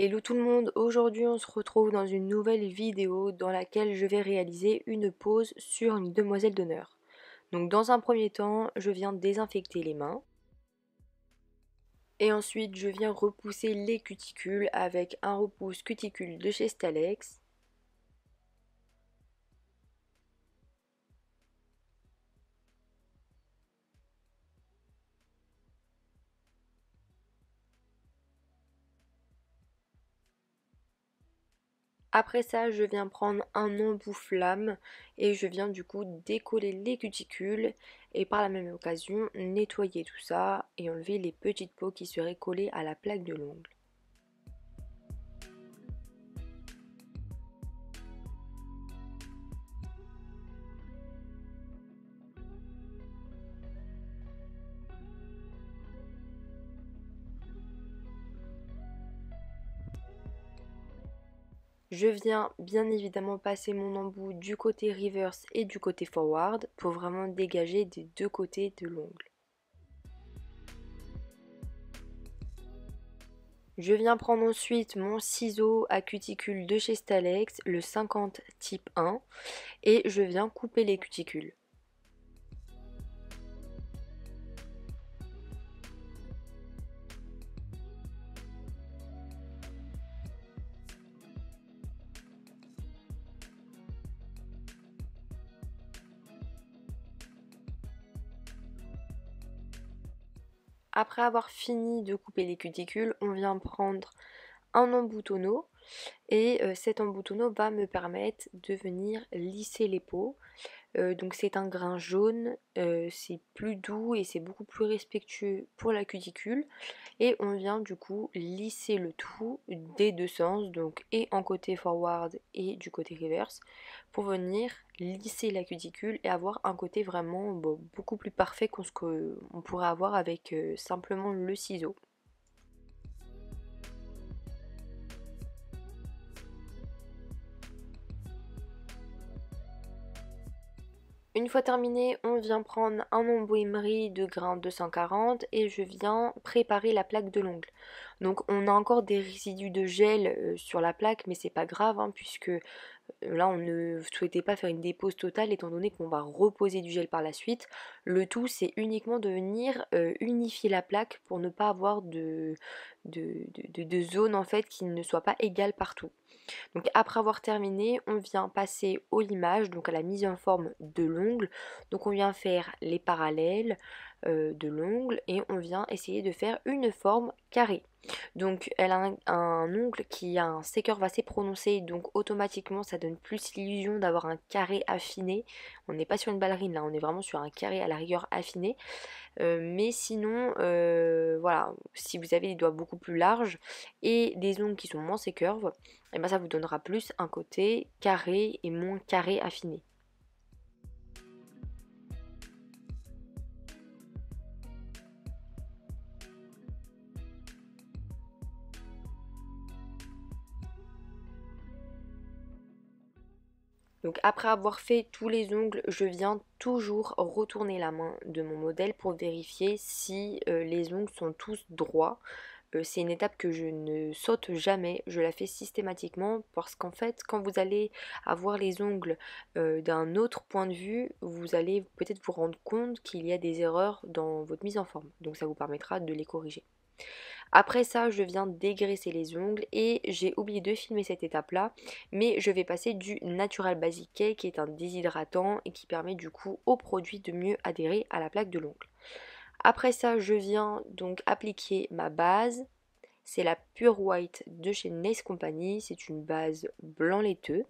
Hello tout le monde, aujourd'hui on se retrouve dans une nouvelle vidéo dans laquelle je vais réaliser une pose sur une demoiselle d'honneur. Donc dans un premier temps, je viens désinfecter les mains et ensuite je viens repousser les cuticules avec un repousse cuticule de chez Stalex. Après ça, je viens prendre un embout flamme et je viens du coup décoller les cuticules et par la même occasion nettoyer tout ça et enlever les petites peaux qui seraient collées à la plaque de l'ongle. Je viens bien évidemment passer mon embout du côté reverse et du côté forward pour vraiment dégager des deux côtés de l'ongle. Je viens prendre ensuite mon ciseau à cuticule de chez Stalex, le 50 type 1, et je viens couper les cuticules. Après avoir fini de couper les cuticules, on vient prendre un embout tonneau et cet embout tonneau va me permettre de venir lisser les peaux. Donc c'est un grain jaune, c'est plus doux et c'est beaucoup plus respectueux pour la cuticule. Et on vient du coup lisser le tout des deux sens, donc et en côté forward et du côté reverse, pour venir lisser la cuticule et avoir un côté vraiment beaucoup plus parfait que ce qu'on pourrait avoir avec simplement le ciseau. Une fois terminé, on vient prendre un embout emery de grain 240 et je viens préparer la plaque de l'ongle. Donc on a encore des résidus de gel sur la plaque, mais c'est pas grave hein, puisque là on ne souhaitait pas faire une dépose totale étant donné qu'on va reposer du gel par la suite. Le tout c'est uniquement de venir unifier la plaque pour ne pas avoir de zones en fait qui ne soient pas égales partout. Donc après avoir terminé, on vient passer au limage, donc à la mise en forme de l'ongle. Donc on vient faire les parallèles de l'ongle et on vient essayer de faire une forme carrée. Donc elle a un ongle qui a un C-curve assez prononcé, donc automatiquement ça donne plus l'illusion d'avoir un carré affiné. On n'est pas sur une ballerine là, on est vraiment sur un carré à la rigueur affiné. Mais sinon, voilà, si vous avez des doigts beaucoup plus larges et des ongles qui sont moins C-curve, et ben ça vous donnera plus un côté carré et moins carré affiné. Donc après avoir fait tous les ongles, je viens toujours retourner la main de mon modèle pour vérifier si les ongles sont tous droits. C'est une étape que je ne saute jamais, je la fais systématiquement parce qu'en fait quand vous allez avoir les ongles d'un autre point de vue, vous allez peut-être vous rendre compte qu'il y a des erreurs dans votre mise en forme. Donc ça vous permettra de les corriger. Après ça, je viens dégraisser les ongles et j'ai oublié de filmer cette étape-là, mais je vais passer du Natural Basic Cake qui est un déshydratant et qui permet du coup au produit de mieux adhérer à la plaque de l'ongle. Après ça, je viens donc appliquer ma base. C'est la Pure White de chez Nails Company, c'est une base blanc laiteux.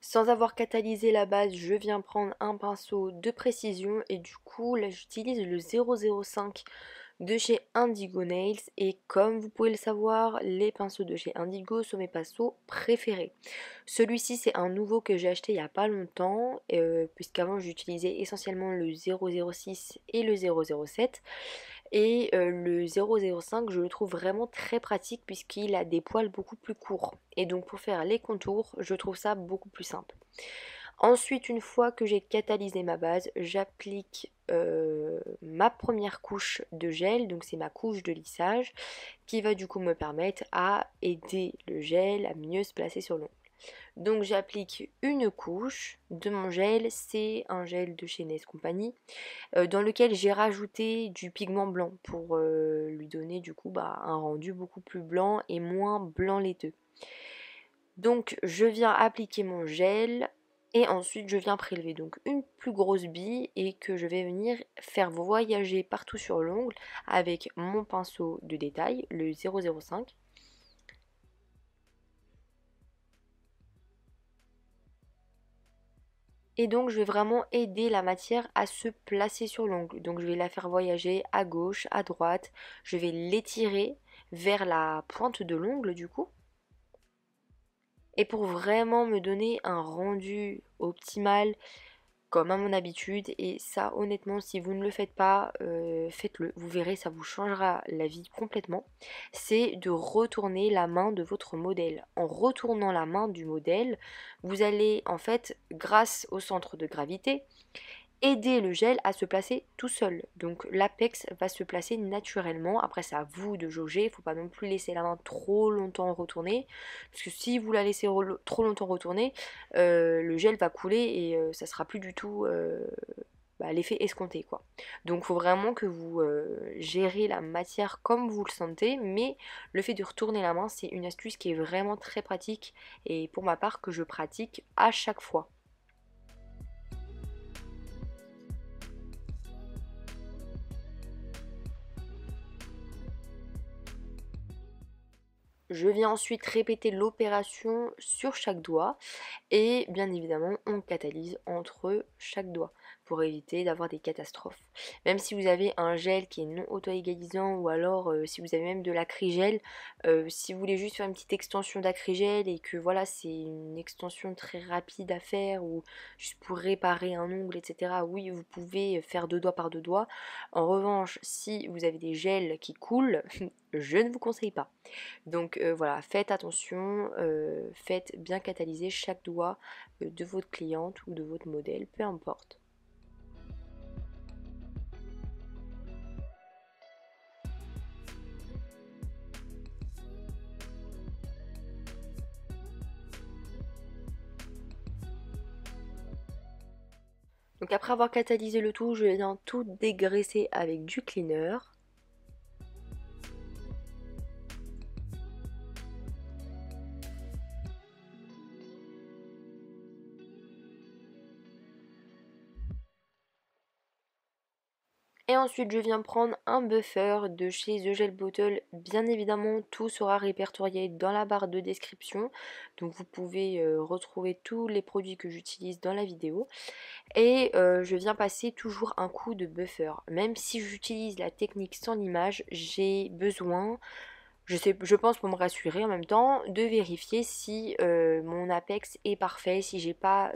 Sans avoir catalysé la base, je viens prendre un pinceau de précision et du coup là j'utilise le 005 de chez Indigo Nails et comme vous pouvez le savoir, les pinceaux de chez Indigo sont mes pinceaux préférés. Celui-ci c'est un nouveau que j'ai acheté il n'y a pas longtemps puisqu'avant j'utilisais essentiellement le 006 et le 007 et le 005 je le trouve vraiment très pratique puisqu'il a des poils beaucoup plus courts et donc pour faire les contours je trouve ça beaucoup plus simple. Ensuite, une fois que j'ai catalysé ma base, j'applique ma première couche de gel, donc c'est ma couche de lissage, qui va du coup me permettre à aider le gel à mieux se placer sur l'ongle. Donc j'applique une couche de mon gel, c'est un gel de chez Nes Company, dans lequel j'ai rajouté du pigment blanc pour lui donner du coup un rendu beaucoup plus blanc et moins blanc laiteux. Donc je viens appliquer mon gel et ensuite je viens prélever donc une plus grosse bille et que je vais venir faire voyager partout sur l'ongle avec mon pinceau de détail, le 005. Et donc je vais vraiment aider la matière à se placer sur l'ongle. Donc je vais la faire voyager à gauche, à droite. Je vais l'étirer vers la pointe de l'ongle du coup. Et pour vraiment me donner un rendu optimal, comme à mon habitude, et ça honnêtement si vous ne le faites pas, faites-le, vous verrez ça vous changera la vie complètement, c'est de retourner la main de votre modèle. En retournant la main du modèle, vous allez en fait, grâce au centre de gravité, aider le gel à se placer tout seul. Donc l'apex va se placer naturellement. Après c'est à vous de jauger, il ne faut pas non plus laisser la main trop longtemps retourner. Parce que si vous la laissez trop longtemps retourner, le gel va couler et ça sera plus du tout l'effet escompté quoi. Donc il faut vraiment que vous gérez la matière comme vous le sentez, mais le fait de retourner la main c'est une astuce qui est vraiment très pratique et pour ma part que je pratique à chaque fois. Je viens ensuite répéter l'opération sur chaque doigt et bien évidemment on catalyse entre chaque doigt pour éviter d'avoir des catastrophes. Même si vous avez un gel qui est non auto-égalisant ou alors si vous avez même de l'acrygel, si vous voulez juste faire une petite extension d'acrygel et que voilà c'est une extension très rapide à faire ou juste pour réparer un ongle etc. Oui vous pouvez faire deux doigts par deux doigts. En revanche si vous avez des gels qui coulent, je ne vous conseille pas. Donc voilà, faites attention, faites bien catalyser chaque doigt de votre cliente ou de votre modèle, peu importe. Donc après avoir catalysé le tout, je viens tout dégraisser avec du cleaner. Et ensuite je viens prendre un buffer de chez The Gel Bottle. Bien évidemment tout sera répertorié dans la barre de description. Donc vous pouvez retrouver tous les produits que j'utilise dans la vidéo. Et je viens passer toujours un coup de buffer. Même si j'utilise la technique sans l'image, j'ai besoin, je pense pour me rassurer en même temps, de vérifier si mon apex est parfait, si j'ai pas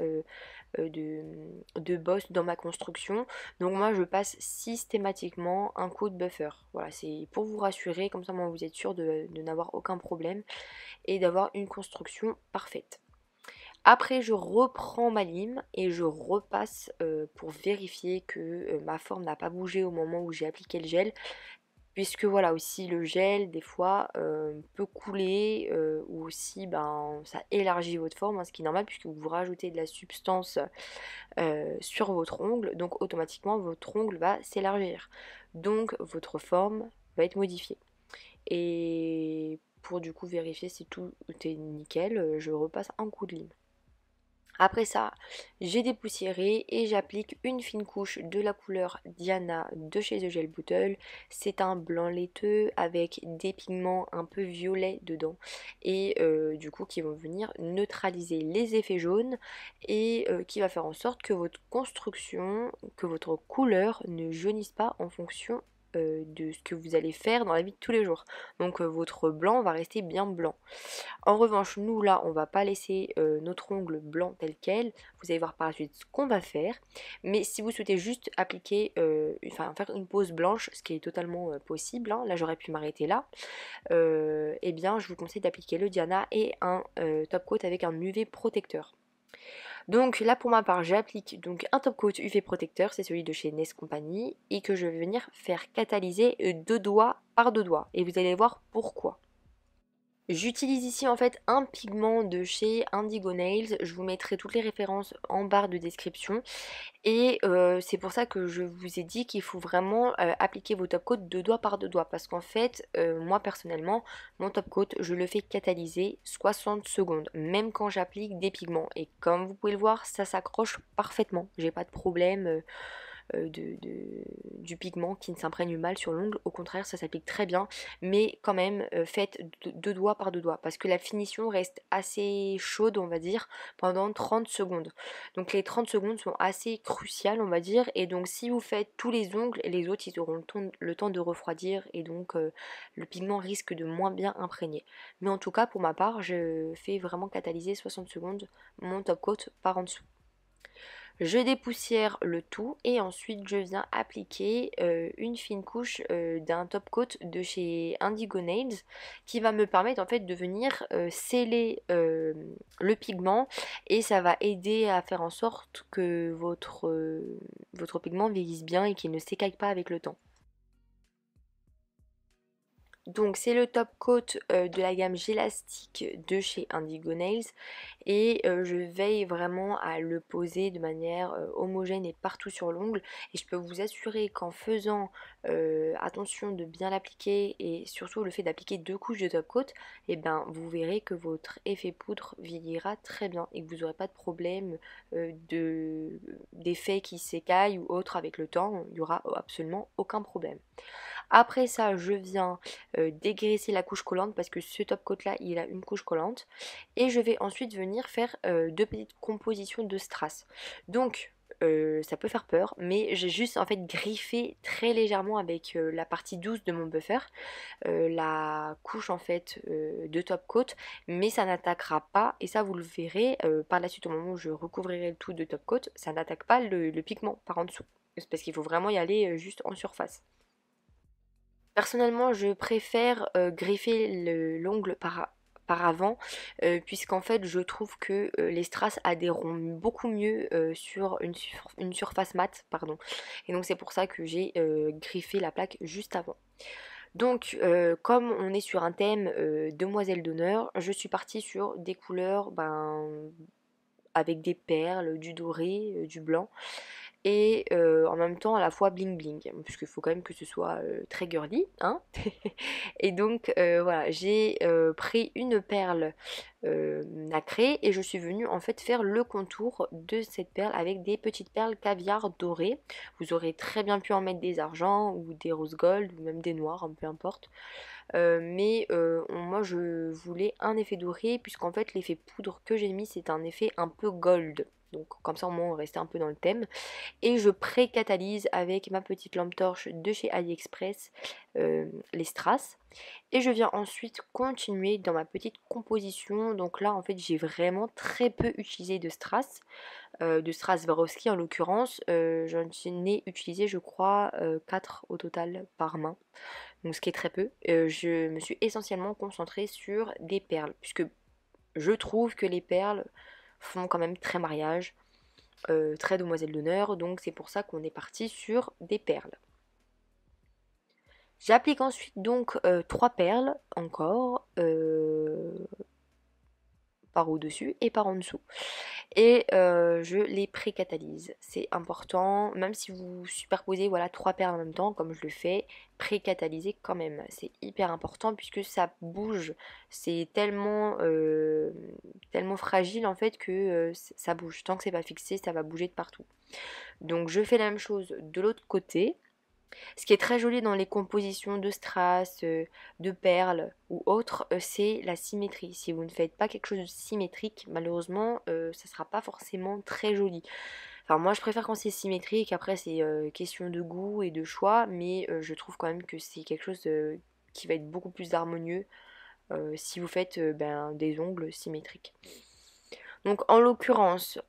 de boss dans ma construction. Donc moi je passe systématiquement un coup de buffer. Voilà, c'est pour vous rassurer, comme ça moi vous êtes sûr de n'avoir aucun problème et d'avoir une construction parfaite. Après je reprends ma lime et je repasse pour vérifier que ma forme n'a pas bougé au moment où j'ai appliqué le gel. Puisque voilà aussi le gel des fois peut couler ou aussi ça élargit votre forme, hein, ce qui est normal puisque vous rajoutez de la substance sur votre ongle, donc automatiquement votre ongle va s'élargir. Donc votre forme va être modifiée. Et pour du coup vérifier si tout est nickel, je repasse un coup de lime. Après ça, j'ai dépoussiéré et j'applique une fine couche de la couleur Diana de chez The Gel Bottle. C'est un blanc laiteux avec des pigments un peu violets dedans et du coup qui vont venir neutraliser les effets jaunes et qui va faire en sorte que votre construction, que votre couleur ne jaunisse pas en fonction de ce que vous allez faire dans la vie de tous les jours. Donc votre blanc va rester bien blanc. En revanche, nous là, on va pas laisser notre ongle blanc tel quel. Vous allez voir par la suite ce qu'on va faire. Mais si vous souhaitez juste appliquer, faire une pose blanche, ce qui est totalement possible, hein, là j'aurais pu m'arrêter là, eh bien je vous conseille d'appliquer le Diana et un top coat avec un UV protecteur. Donc là pour ma part j'applique donc un top coat UV protecteur, c'est celui de chez Nest Company et que je vais venir faire catalyser deux doigts par deux doigts et vous allez voir pourquoi. J'utilise ici en fait un pigment de chez Indigo Nails, je vous mettrai toutes les références en barre de description et c'est pour ça que je vous ai dit qu'il faut vraiment appliquer vos top coats deux doigts par deux doigts parce qu'en fait moi personnellement mon top coat je le fais catalyser 60 secondes même quand j'applique des pigments et comme vous pouvez le voir ça s'accroche parfaitement, j'ai pas de problème du pigment qui ne s'imprègne mal sur l'ongle. Au contraire, ça s'applique très bien. Mais quand même, faites deux doigts par deux doigts. Parce que la finition reste assez chaude, on va dire, pendant 30 secondes. Donc les 30 secondes sont assez cruciales, on va dire. Et donc si vous faites tous les ongles, les autres, ils auront le temps de refroidir. Et donc le pigment risque de moins bien imprégner. Mais en tout cas, pour ma part, je fais vraiment catalyser 60 secondes mon top coat par en dessous. Je dépoussière le tout et ensuite je viens appliquer une fine couche d'un top coat de chez Indigo Nails qui va me permettre en fait de venir sceller le pigment et ça va aider à faire en sorte que votre pigment vieillisse bien et qu'il ne s'écaille pas avec le temps. Donc c'est le top coat de la gamme Gélastique de chez Indigo Nails et je veille vraiment à le poser de manière homogène et partout sur l'ongle et je peux vous assurer qu'en faisant attention de bien l'appliquer et surtout le fait d'appliquer deux couches de top coat, et ben vous verrez que votre effet poudre vieillira très bien et que vous n'aurez pas de problème d'effet qui s'écaille ou autre avec le temps, il n'y aura absolument aucun problème. Après ça, je viens dégraisser la couche collante parce que ce top coat là, il a une couche collante. Et je vais ensuite venir faire deux petites compositions de strass. Donc, ça peut faire peur, mais j'ai juste en fait griffé très légèrement avec la partie douce de mon buffer, la couche en fait de top coat, mais ça n'attaquera pas, et ça vous le verrez par la suite au moment où je recouvrirai le tout de top coat, ça n'attaque pas le pigment par en dessous. C'est parce qu'il faut vraiment y aller juste en surface. Personnellement, je préfère greffer l'ongle par avant, puisqu'en fait je trouve que les strass adhéreront beaucoup mieux sur une surface mate, pardon. Et donc c'est pour ça que j'ai griffé la plaque juste avant. Donc comme on est sur un thème demoiselle d'honneur, je suis partie sur des couleurs avec des perles, du doré, du blanc et en même temps à la fois bling bling puisqu'il faut quand même que ce soit très girly hein. Et donc voilà, j'ai pris une perle nacrée et je suis venue en fait faire le contour de cette perle avec des petites perles caviar dorées. Vous aurez très bien pu en mettre des argents ou des rose gold ou même des noirs, peu importe. Mais moi je voulais un effet doré puisqu'en fait l'effet poudre que j'ai mis c'est un effet un peu gold. Donc comme ça au moins on restait un peu dans le thème. Et je pré-catalyse avec ma petite lampe torche de chez AliExpress les strass. Et je viens ensuite continuer dans ma petite composition. Donc là en fait j'ai vraiment très peu utilisé de strass Swarovski en l'occurrence. J'en ai utilisé je crois 4 au total par main. Donc ce qui est très peu. Je me suis essentiellement concentrée sur des perles. Puisque je trouve que les perles font quand même très mariage. Très demoiselle d'honneur, donc c'est pour ça qu'on est parti sur des perles. J'applique ensuite donc 3 perles encore par au-dessus et par en dessous. Et je les pré-catalyse. C'est important, même si vous superposez voilà 3 perles en même temps, comme je le fais, pré-catalyser quand même. C'est hyper important puisque ça bouge. C'est tellement fragile en fait que ça bouge. Tant que c'est pas fixé, ça va bouger de partout. Donc je fais la même chose de l'autre côté. Ce qui est très joli dans les compositions de strass, de perles ou autres, c'est la symétrie. Si vous ne faites pas quelque chose de symétrique, malheureusement, ça sera pas forcément très joli. Enfin, moi, je préfère quand c'est symétrique. Après, c'est question de goût et de choix, mais je trouve quand même que c'est quelque chose qui va être beaucoup plus harmonieux si vous faites des ongles symétriques. Donc, en l'occurrence,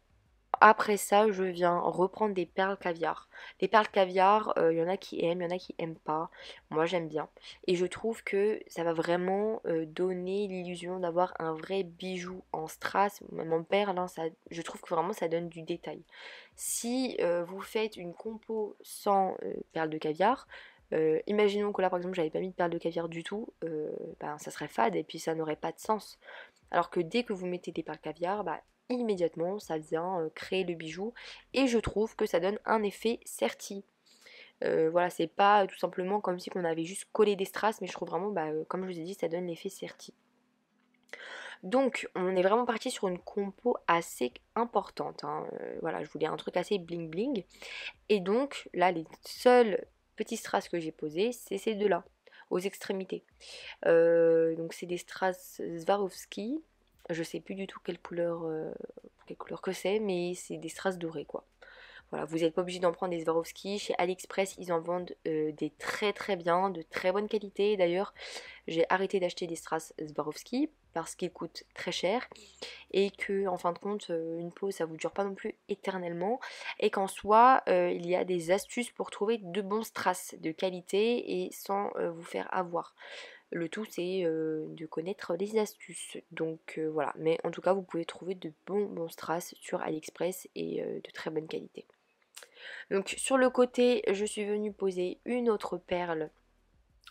après ça, je viens reprendre des perles caviar. Les perles caviar, il y en a qui aiment, il y en a qui aiment pas. Moi, j'aime bien. Et je trouve que ça va vraiment donner l'illusion d'avoir un vrai bijou en strass, même en perles, hein, je trouve que vraiment ça donne du détail. Si vous faites une compo sans perles de caviar, imaginons que là par exemple j'avais pas mis de perles de caviar du tout, ben, ça serait fade et puis ça n'aurait pas de sens. Alors que dès que vous mettez des perles caviar, bah, immédiatement ça vient créer le bijou et je trouve que ça donne un effet certi. Voilà, c'est pas tout simplement comme si on avait juste collé des strass, mais je trouve vraiment, bah, comme je vous ai dit, ça donne l'effet certi. Donc, on est vraiment parti sur une compo assez importante, hein. Voilà, je voulais un truc assez bling bling. Et donc, là, les seuls petits strass que j'ai posés, c'est ces deux-là, aux extrémités. Donc, c'est des strass Swarovski. Je sais plus du tout quelle couleur que c'est, mais c'est des strass dorés, quoi. Voilà, vous n'êtes pas obligé d'en prendre des Swarovski. Chez AliExpress, ils en vendent des très très bien, de très bonne qualité. D'ailleurs, j'ai arrêté d'acheter des strass Swarovski parce qu'ils coûtent très cher et que en fin de compte, une peau ça vous dure pas non plus éternellement et qu'en soi, il y a des astuces pour trouver de bons strass de qualité et sans vous faire avoir. Le tout c'est de connaître les astuces. Donc voilà, mais en tout cas vous pouvez trouver de bons strass sur AliExpress et de très bonne qualité. Donc sur le côté, je suis venue poser une autre perle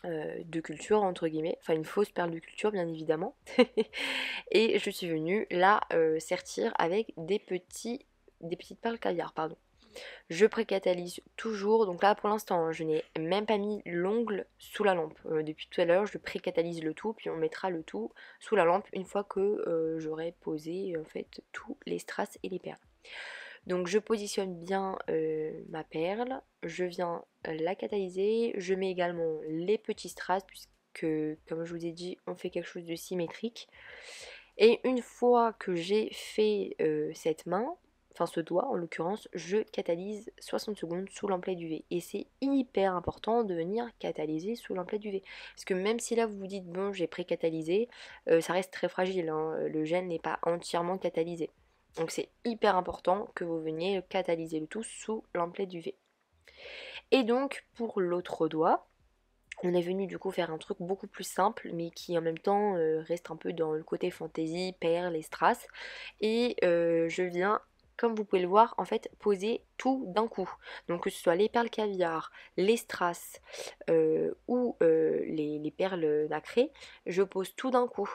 de culture entre guillemets, enfin une fausse perle de culture bien évidemment. Et je suis venue la sertir avec des petites perles caviar, pardon. Je précatalyse toujours, donc là pour l'instant hein, je n'ai même pas mis l'ongle sous la lampe. Depuis tout à l'heure je précatalyse le tout, puis on mettra le tout sous la lampe une fois que j'aurai posé en fait tous les strass et les perles. Donc je positionne bien ma perle, je viens la catalyser, je mets également les petits strass puisque comme je vous ai dit on fait quelque chose de symétrique. Et une fois que j'ai fait cette main, enfin ce doigt en l'occurrence, je catalyse 60 secondes sous l'emplet d'UV. Et c'est hyper important de venir catalyser sous l'emplet d'UV. Parce que même si là vous vous dites bon j'ai pré-catalysé, ça reste très fragile, hein, le gel n'est pas entièrement catalysé. Donc c'est hyper important que vous veniez catalyser le tout sous l'emplet d'UV. Et donc pour l'autre doigt, on est venu du coup faire un truc beaucoup plus simple mais qui en même temps reste un peu dans le côté fantasy, perles et strass. Et je viens, comme vous pouvez le voir, en fait poser tout d'un coup. Donc que ce soit les perles caviar, les strass ou les perles nacrées, je pose tout d'un coup.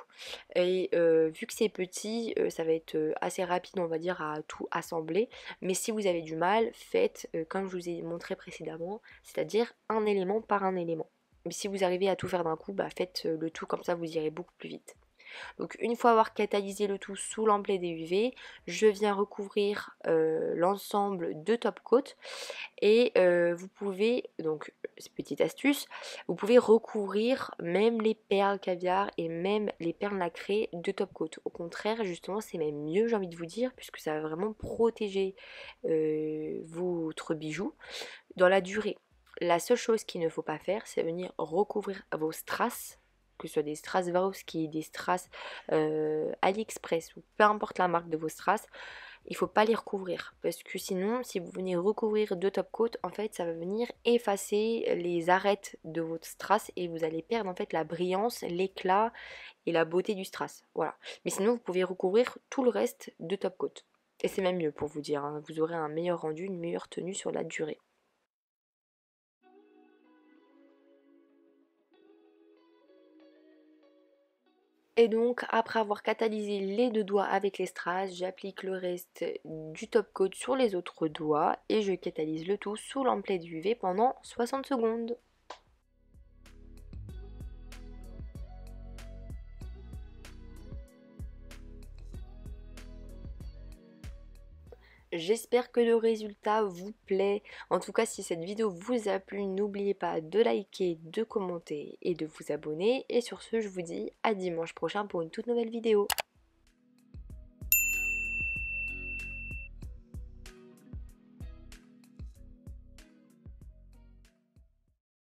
Et vu que c'est petit, ça va être assez rapide on va dire à tout assembler. Mais si vous avez du mal, faites comme je vous ai montré précédemment, c'est-à-dire un élément par un élément. Mais si vous arrivez à tout faire d'un coup, bah faites le tout comme ça, vous irez beaucoup plus vite. Donc une fois avoir catalysé le tout sous l'emplet des UV, je viens recouvrir l'ensemble de top coat et vous pouvez, donc petite astuce, vous pouvez recouvrir même les perles caviar et même les perles nacrées de top coat. Au contraire, justement, c'est même mieux, j'ai envie de vous dire, puisque ça va vraiment protéger votre bijou dans la durée. La seule chose qu'il ne faut pas faire, c'est venir recouvrir vos strass, que ce soit des strass Swarovski, des strass AliExpress ou peu importe la marque de vos strass, il ne faut pas les recouvrir. Parce que sinon, si vous venez recouvrir de top coat, en fait, ça va venir effacer les arêtes de votre strass et vous allez perdre en fait la brillance, l'éclat et la beauté du strass. Voilà. Mais sinon, vous pouvez recouvrir tout le reste de top coat. Et c'est même mieux pour vous dire, hein. Vous aurez un meilleur rendu, une meilleure tenue sur la durée. Et donc, après avoir catalysé les deux doigts avec les strass, j'applique le reste du top coat sur les autres doigts et je catalyse le tout sous l'emplet d'UV pendant 60 secondes. J'espère que le résultat vous plaît. En tout cas, si cette vidéo vous a plu, n'oubliez pas de liker, de commenter et de vous abonner. Et sur ce, je vous dis à dimanche prochain pour une toute nouvelle vidéo.